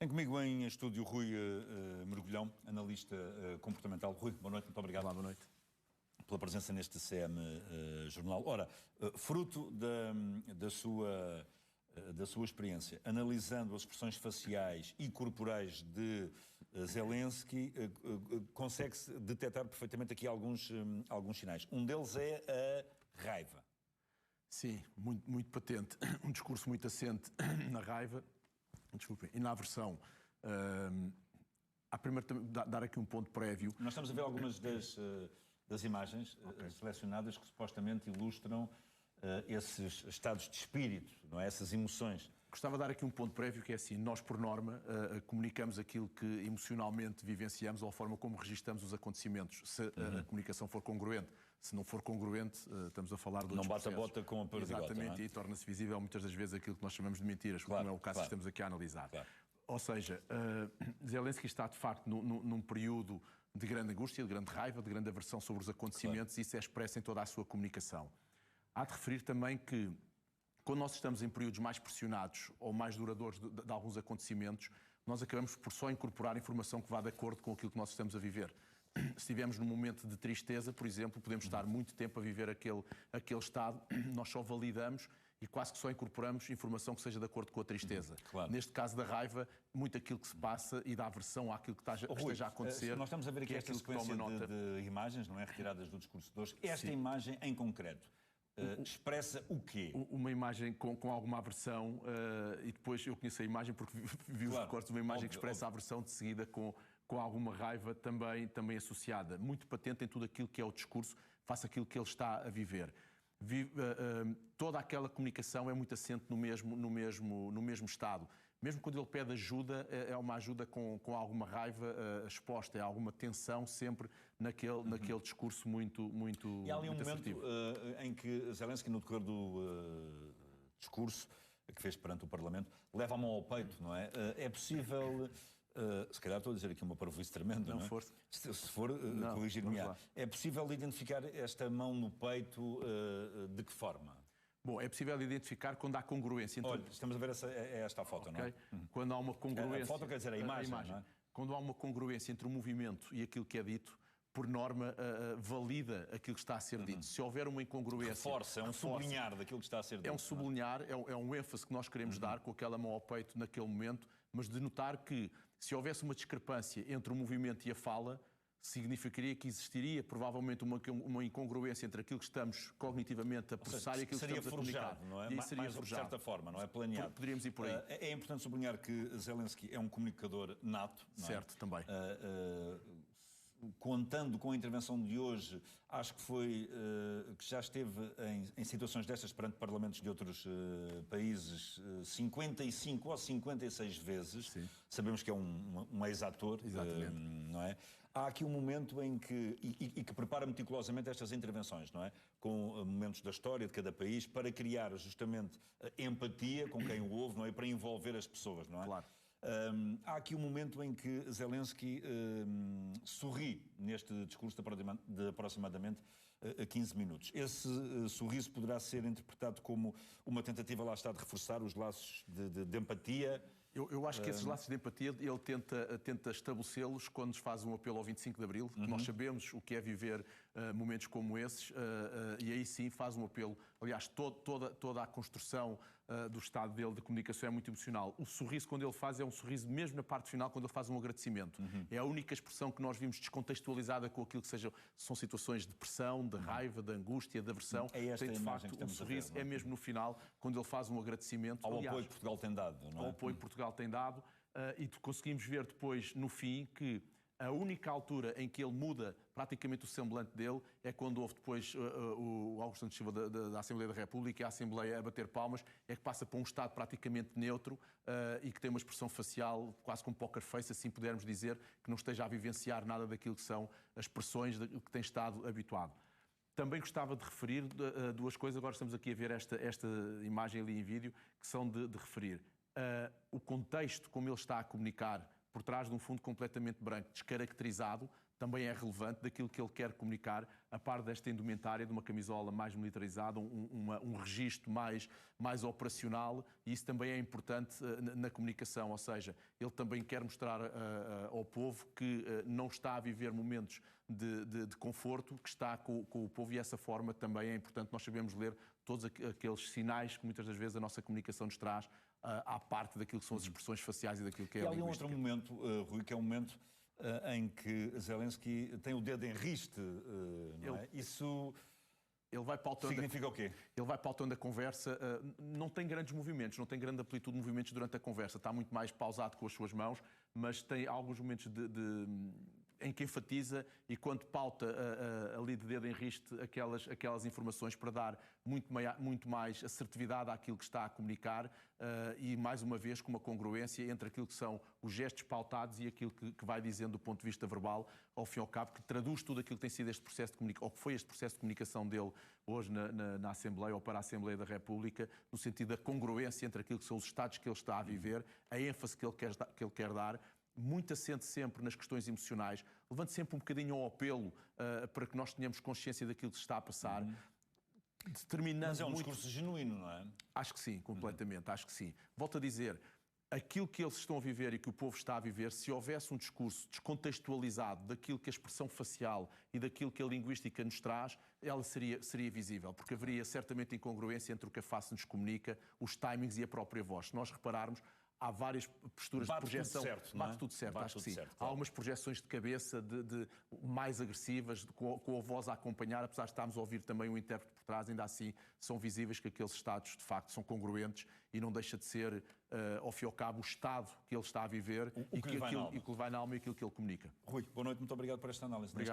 Tem comigo em estúdio Rui Mergulhão, analista comportamental. Rui, boa noite, muito obrigado. Olá, boa noite. Pela presença neste CM Jornal. Ora, fruto da sua experiência, analisando as expressões faciais e corporais de Zelensky, consegue-se detectar perfeitamente aqui alguns sinais. Um deles é a raiva. Sim, muito patente. Um discurso muito assente na raiva, desculpem, e na aversão. Há primeiro dar aqui um ponto prévio. Nós estamos a ver algumas das imagens selecionadas que supostamente ilustram esses estados de espírito, não é? Essas emoções. Gostava de dar aqui um ponto prévio, que é assim: nós, por norma, comunicamos aquilo que emocionalmente vivenciamos ou a forma como registamos os acontecimentos, se a comunicação for congruente. Se não for congruente, estamos a falar de outros processos. Não bate a bota com a perdigota. Exatamente, não é? E torna-se visível muitas das vezes aquilo que nós chamamos de mentiras, claro, como é o caso que estamos aqui a analisar. Claro. Ou seja, Zelensky está, de facto, num período de grande angústia, de grande raiva, de grande aversão sobre os acontecimentos, e isso é expresso em toda a sua comunicação. Há de referir também que, quando nós estamos em períodos mais pressionados ou mais duradouros de alguns acontecimentos, nós acabamos por só incorporar informação que vá de acordo com aquilo que nós estamos a viver. Se estivermos num momento de tristeza, por exemplo, podemos estar muito tempo a viver aquele estado, nós só validamos e quase que só incorporamos informação que seja de acordo com a tristeza. Claro. Neste caso da raiva, muito aquilo que se passa e da aversão àquilo que esteja a acontecer. Nós estamos a ver aqui esta sequência de imagens, não é? Retiradas do discurso de hoje. Esta imagem em concreto expressa o quê? Uma imagem com alguma aversão, e depois eu conheço a imagem porque vi os recortes de uma imagem que expressa a aversão de seguida com alguma raiva também associada. Muito patente em tudo aquilo que é o discurso, face àquilo que ele está a viver. Toda aquela comunicação é muito assente no mesmo estado. Mesmo quando ele pede ajuda, é uma ajuda com alguma raiva exposta, é alguma tensão sempre naquele discurso muito E há ali um momento assertivo. Em que Zelensky, no decorrer do discurso que fez perante o Parlamento, leva a mão ao peito, não é? É possível... se calhar estou a dizer aqui uma parvoíce tremenda, não é? Força. Se for, corrigir-me-á. É possível identificar esta mão no peito de que forma? Bom, é possível identificar quando há congruência. Então, olha, estamos a ver esta foto, não é? Quando há uma congruência... A foto quer dizer a imagem, não é? Quando há uma congruência entre o movimento e aquilo que é dito, por norma, valida aquilo que está a ser dito. Se houver uma incongruência... Reforça, é um sublinhar daquilo que está a ser dito. É um sublinhar, é um ênfase que nós queremos dar com aquela mão ao peito naquele momento, mas de notar que, se houvesse uma discrepância entre o movimento e a fala, significaria que existiria provavelmente uma incongruência entre aquilo que estamos cognitivamente a processar e aquilo que estamos a comunicar. Não é? Seria Mais de certa forma, não é? Planeado. Poderíamos ir por aí. É importante sublinhar que Zelensky é um comunicador nato. Não é? Certo, também. Contando com a intervenção de hoje, acho que já esteve em situações destas perante parlamentos de outros países 55 ou 56 vezes. Sim. Sabemos que é um ex-ator, não é? Há aqui um momento em que, e que prepara meticulosamente estas intervenções, não é? Com momentos da história de cada país, para criar justamente empatia com quem o ouve, não é? Para envolver as pessoas, não é? Claro. Há aqui um momento em que Zelensky sorri neste discurso de aproximadamente 15 minutos. Esse sorriso poderá ser interpretado como uma tentativa, lá está, de reforçar os laços de empatia. Eu acho que esses laços de empatia ele tenta estabelecê-los quando nos faz um apelo ao 25 de Abril. Nós sabemos o que é viver momentos como esses, e aí sim faz um apelo. Aliás, toda a construção do estado dele de comunicação é muito emocional. O sorriso, quando ele faz, é um sorriso mesmo na parte final, quando ele faz um agradecimento. É a única expressão que nós vimos descontextualizada com aquilo que são situações de pressão, de raiva, de angústia, de aversão. É esta Tem, de facto, um sorriso, a ver, é mesmo no final, quando ele faz um agradecimento. Ao apoio que Portugal tem dado, não é? Ao apoio que Portugal tem dado, e conseguimos ver depois, no fim, que a única altura em que ele muda praticamente o semblante dele é quando houve depois o Augusto Santos Silva da Assembleia da República e a Assembleia a bater palmas, é que passa para um estado praticamente neutro e que tem uma expressão facial quase como poker face, assim pudermos dizer, que não esteja a vivenciar nada daquilo que são as expressões que tem estado habituado. Também gostava de referir duas coisas, agora estamos aqui a ver esta imagem ali em vídeo, que são de referir. O contexto como ele está a comunicar por trás de um fundo completamente branco, descaracterizado, também é relevante daquilo que ele quer comunicar, a par desta indumentária de uma camisola mais militarizada, um registro mais operacional, e isso também é importante na comunicação, ou seja, ele também quer mostrar ao povo que não está a viver momentos de conforto, que está com o povo, e essa forma também é importante. Nós sabemos ler todos aqueles sinais que muitas das vezes a nossa comunicação nos traz, à parte daquilo que são as expressões faciais e daquilo que é a linguística. E há um outro momento, Rui, que é um momento em que Zelensky tem o dedo em riste, não é? Isso ele vai pautando significa o quê? Ele vai pautando a conversa, não tem grandes movimentos, não tem grande amplitude de movimentos durante a conversa, está muito mais pausado com as suas mãos, mas tem alguns momentos em que enfatiza, e quando pauta ali de dedo em riste aquelas informações para dar muito mais assertividade àquilo que está a comunicar, e mais uma vez com uma congruência entre aquilo que são os gestos pautados e aquilo que vai dizendo do ponto de vista verbal, ao fim e ao cabo, que traduz tudo aquilo que tem sido este processo de comunicação, ou que foi este processo de comunicação dele hoje na Assembleia, ou para a Assembleia da República, no sentido da congruência entre aquilo que são os estados que ele está a viver, a ênfase que ele quer dar, muito assente sempre nas questões emocionais, levante sempre um bocadinho ao apelo para que nós tenhamos consciência daquilo que se está a passar. Determinando. Mas é um discurso genuíno, não é? Acho que sim, completamente, acho que sim. Volto a dizer, aquilo que eles estão a viver e que o povo está a viver, se houvesse um discurso descontextualizado daquilo que a expressão facial e daquilo que a linguística nos traz, ela seria visível, porque haveria certamente incongruência entre o que a face nos comunica, os timings e a própria voz. Se nós repararmos, há várias posturas de projeção. Bate tudo certo, Bate acho tudo que sim. certo, Há claro. algumas projeções de cabeça mais agressivas, com a voz a acompanhar, apesar de estarmos a ouvir também o intérprete por trás, ainda assim são visíveis que aqueles estados de facto são congruentes, e não deixa de ser, ao fim e ao cabo, o estado que ele está a viver, o que lhe vai na alma. e que lhe vai na alma, e aquilo que ele comunica. Rui, boa noite, muito obrigado por esta análise. Obrigado.